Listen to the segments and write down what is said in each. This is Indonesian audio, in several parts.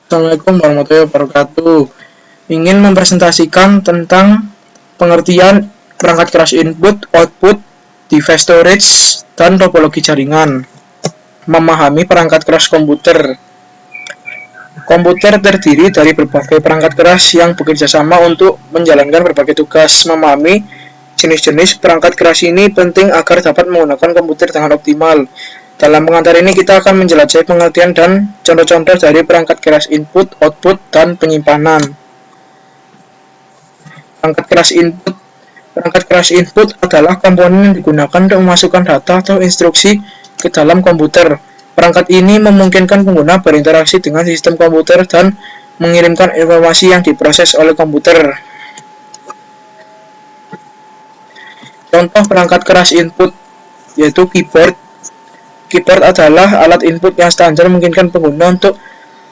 Assalamualaikum warahmatullahi wabarakatuh. Ingin mempresentasikan tentang pengertian perangkat keras input, output, device storage, dan topologi jaringan. Memahami perangkat keras komputer. Komputer terdiri dari berbagai perangkat keras yang bekerja sama untuk menjalankan berbagai tugas. Memahami jenis-jenis perangkat keras ini penting agar dapat menggunakan komputer dengan optimal. Dalam pengantar ini kita akan menjelajahi pengertian dan contoh-contoh dari perangkat keras input, output, dan penyimpanan. Perangkat keras input. Perangkat keras input adalah komponen yang digunakan untuk memasukkan data atau instruksi ke dalam komputer. Perangkat ini memungkinkan pengguna berinteraksi dengan sistem komputer dan mengirimkan informasi yang diproses oleh komputer. Contoh perangkat keras input yaitu keyboard. Keyboard adalah alat input yang standar memungkinkan pengguna untuk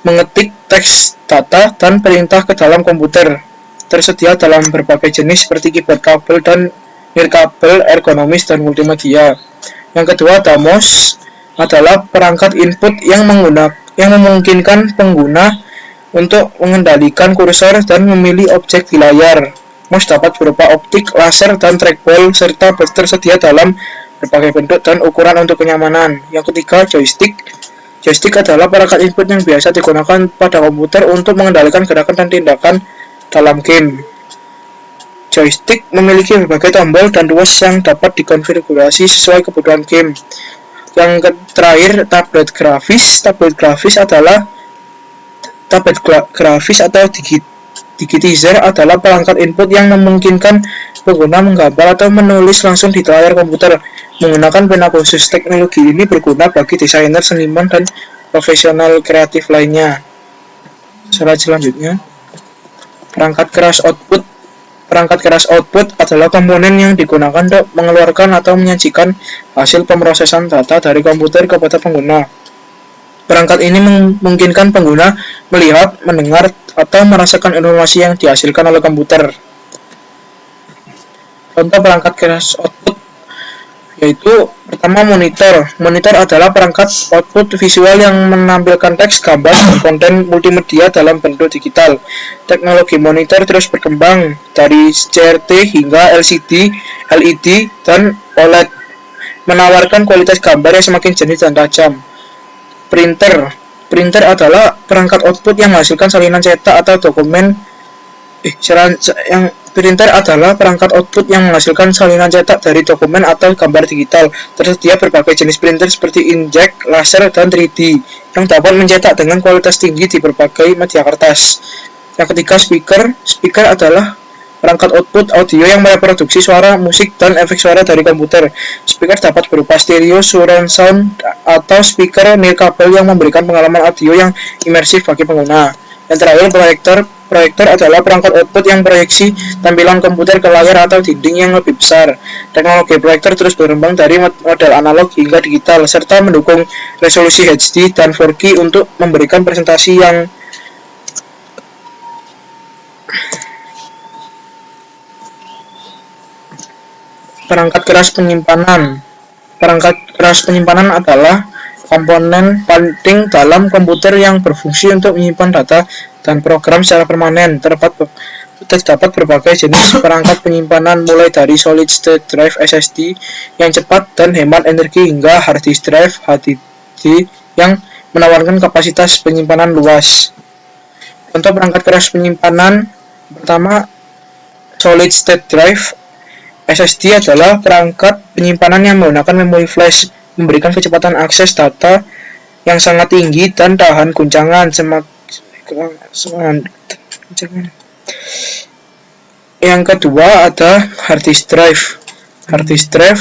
mengetik teks, data, dan perintah ke dalam komputer. Tersedia dalam berbagai jenis seperti keyboard kabel dan nirkabel, ergonomis, dan multimedia. Yang kedua, mouse adalah perangkat input yang memungkinkan pengguna untuk mengendalikan kursor dan memilih objek di layar. Mouse dapat berupa optik, laser, dan trackball, serta tersedia dalam berbagai bentuk dan ukuran untuk kenyamanan. Yang ketiga, joystick. Joystick adalah perangkat input yang biasa digunakan pada komputer untuk mengendalikan gerakan dan tindakan dalam game. Joystick memiliki berbagai tombol dan ruas yang dapat dikonfigurasi sesuai kebutuhan game. Yang terakhir, tablet grafis. Tablet grafis atau digitizer adalah perangkat input yang memungkinkan pengguna menggambar atau menulis langsung di layar komputer menggunakan pena khusus. Teknologi ini berguna bagi desainer, seniman, dan profesional kreatif lainnya. Slide selanjutnya, perangkat keras output. Perangkat keras output adalah komponen yang digunakan untuk mengeluarkan atau menyajikan hasil pemrosesan data dari komputer kepada pengguna. Perangkat ini memungkinkan pengguna melihat, mendengar, atau merasakan informasi yang dihasilkan oleh komputer. Contoh perangkat keras output yaitu pertama, monitor. Monitor adalah perangkat output visual yang menampilkan teks, gambar, dan konten multimedia dalam bentuk digital. Teknologi monitor terus berkembang dari CRT hingga LCD, LED, dan OLED, menawarkan kualitas gambar yang semakin jernih dan tajam. Printer. Printer adalah perangkat output yang menghasilkan salinan cetak atau dokumen. Printer adalah perangkat output yang menghasilkan salinan cetak dari dokumen atau gambar digital. Tersedia berbagai jenis printer seperti inkjet, laser, dan 3D yang dapat mencetak dengan kualitas tinggi di berbagai media kertas. Yang ketiga, speaker. Speaker adalah perangkat output audio yang mereproduksi suara, musik, dan efek suara dari komputer. Speaker dapat berupa stereo, surround sound, atau speaker nirkabel yang memberikan pengalaman audio yang imersif bagi pengguna. Yang terakhir, proyektor. Proyektor adalah perangkat output yang proyeksi tampilan komputer ke layar atau dinding yang lebih besar. Teknologi proyektor terus berkembang dari model analog hingga digital, serta mendukung resolusi HD dan 4K untuk memberikan presentasi yang perangkat keras penyimpanan. Perangkat keras penyimpanan adalah komponen penting dalam komputer yang berfungsi untuk menyimpan data dan program secara permanen. Terdapat berbagai jenis perangkat penyimpanan mulai dari solid state drive SSD yang cepat dan hemat energi hingga hard disk drive HDD yang menawarkan kapasitas penyimpanan luas. Contoh perangkat keras penyimpanan pertama, solid state drive. SSD adalah perangkat penyimpanan yang menggunakan memori flash, memberikan kecepatan akses data yang sangat tinggi dan tahan guncangan. Yang kedua ada hard disk drive. Hard disk drive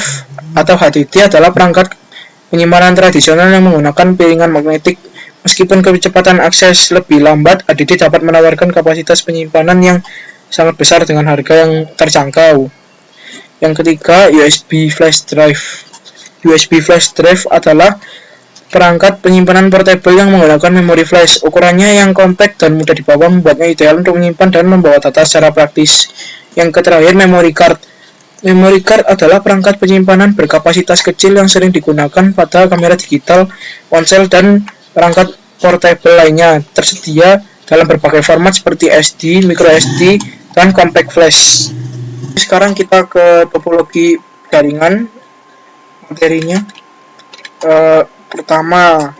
atau HDD adalah perangkat penyimpanan tradisional yang menggunakan piringan magnetik. Meskipun kecepatan akses lebih lambat, HDD dapat menawarkan kapasitas penyimpanan yang sangat besar dengan harga yang terjangkau. Yang ketiga, USB flash drive. USB flash drive adalah perangkat penyimpanan portable yang menggunakan memori flash. Ukurannya yang kompak dan mudah dibawa membuatnya ideal untuk menyimpan dan membawa data secara praktis. Yang terakhir, memory card. Memory card adalah perangkat penyimpanan berkapasitas kecil yang sering digunakan pada kamera digital, ponsel, dan perangkat portable lainnya tersedia dalam berbagai format seperti SD, micro SD, dan compact flash. Sekarang kita ke topologi jaringan materinya. Pertama,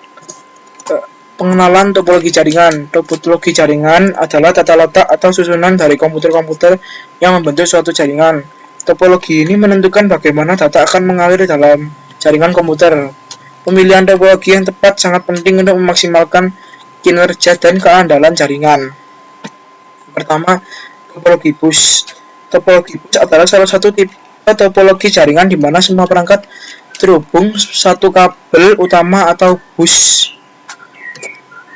pengenalan topologi jaringan. Topologi jaringan adalah tata letak atau susunan dari komputer-komputer yang membentuk suatu jaringan. Topologi ini menentukan bagaimana data akan mengalir dalam jaringan komputer. Pemilihan topologi yang tepat sangat penting untuk memaksimalkan kinerja dan keandalan jaringan. Pertama, topologi bus. Topologi bus adalah salah satu tipe topologi jaringan di mana semua perangkat terhubung satu kabel utama atau bus.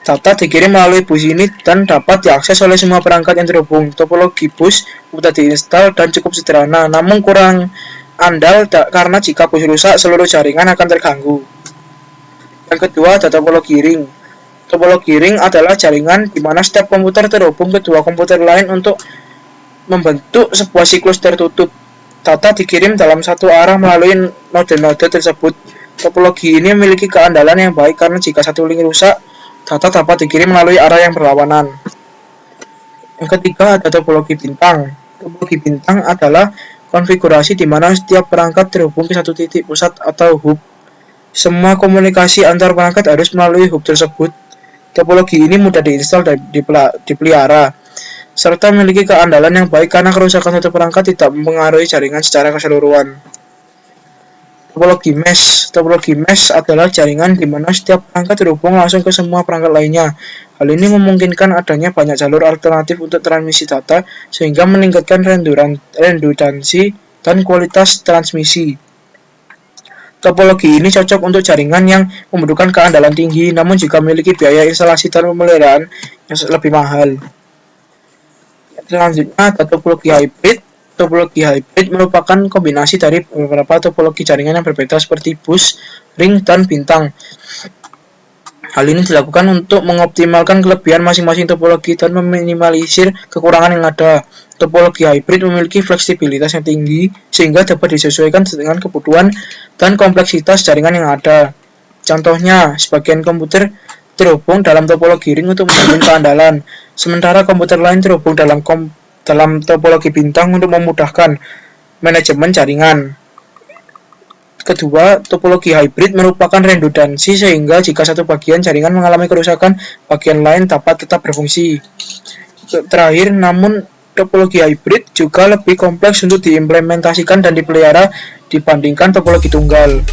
Data dikirim melalui bus ini dan dapat diakses oleh semua perangkat yang terhubung. Topologi bus mudah diinstal dan cukup sederhana, namun kurang andal karena jika bus rusak, seluruh jaringan akan terganggu. Yang kedua, ada topologi ring. Topologi ring adalah jaringan di mana setiap komputer terhubung ke dua komputer lain untuk membentuk sebuah siklus tertutup. Data dikirim dalam satu arah melalui node-node tersebut. Topologi ini memiliki keandalan yang baik karena jika satu link rusak, data dapat dikirim melalui arah yang berlawanan. Yang ketiga, ada topologi bintang. Topologi bintang adalah konfigurasi di mana setiap perangkat terhubung ke satu titik pusat atau hub. Semua komunikasi antar perangkat harus melalui hub tersebut. Topologi ini mudah diinstal dan dipelihara, serta memiliki keandalan yang baik karena kerusakan satu perangkat tidak mempengaruhi jaringan secara keseluruhan. Topologi mesh. Topologi mesh adalah jaringan di mana setiap perangkat terhubung langsung ke semua perangkat lainnya. Hal ini memungkinkan adanya banyak jalur alternatif untuk transmisi data sehingga meningkatkan redundansi dan kualitas transmisi. Topologi ini cocok untuk jaringan yang membutuhkan keandalan tinggi, namun jika memiliki biaya instalasi dan pemeliharaan yang lebih mahal. Selanjutnya ada topologi hybrid. Topologi hybrid merupakan kombinasi dari beberapa topologi jaringan yang berbeda seperti bus, ring, dan bintang. Hal ini dilakukan untuk mengoptimalkan kelebihan masing-masing topologi dan meminimalisir kekurangan yang ada. Topologi hybrid memiliki fleksibilitas yang tinggi sehingga dapat disesuaikan dengan kebutuhan dan kompleksitas jaringan yang ada. Contohnya, sebagian komputer terhubung dalam topologi ring untuk menjamin keandalan, sementara komputer lain terhubung dalam topologi bintang untuk memudahkan manajemen jaringan. Kedua, topologi hybrid merupakan redundansi sehingga jika satu bagian jaringan mengalami kerusakan, bagian lain dapat tetap berfungsi. Terakhir, namun topologi hybrid juga lebih kompleks untuk diimplementasikan dan dipelihara dibandingkan topologi tunggal.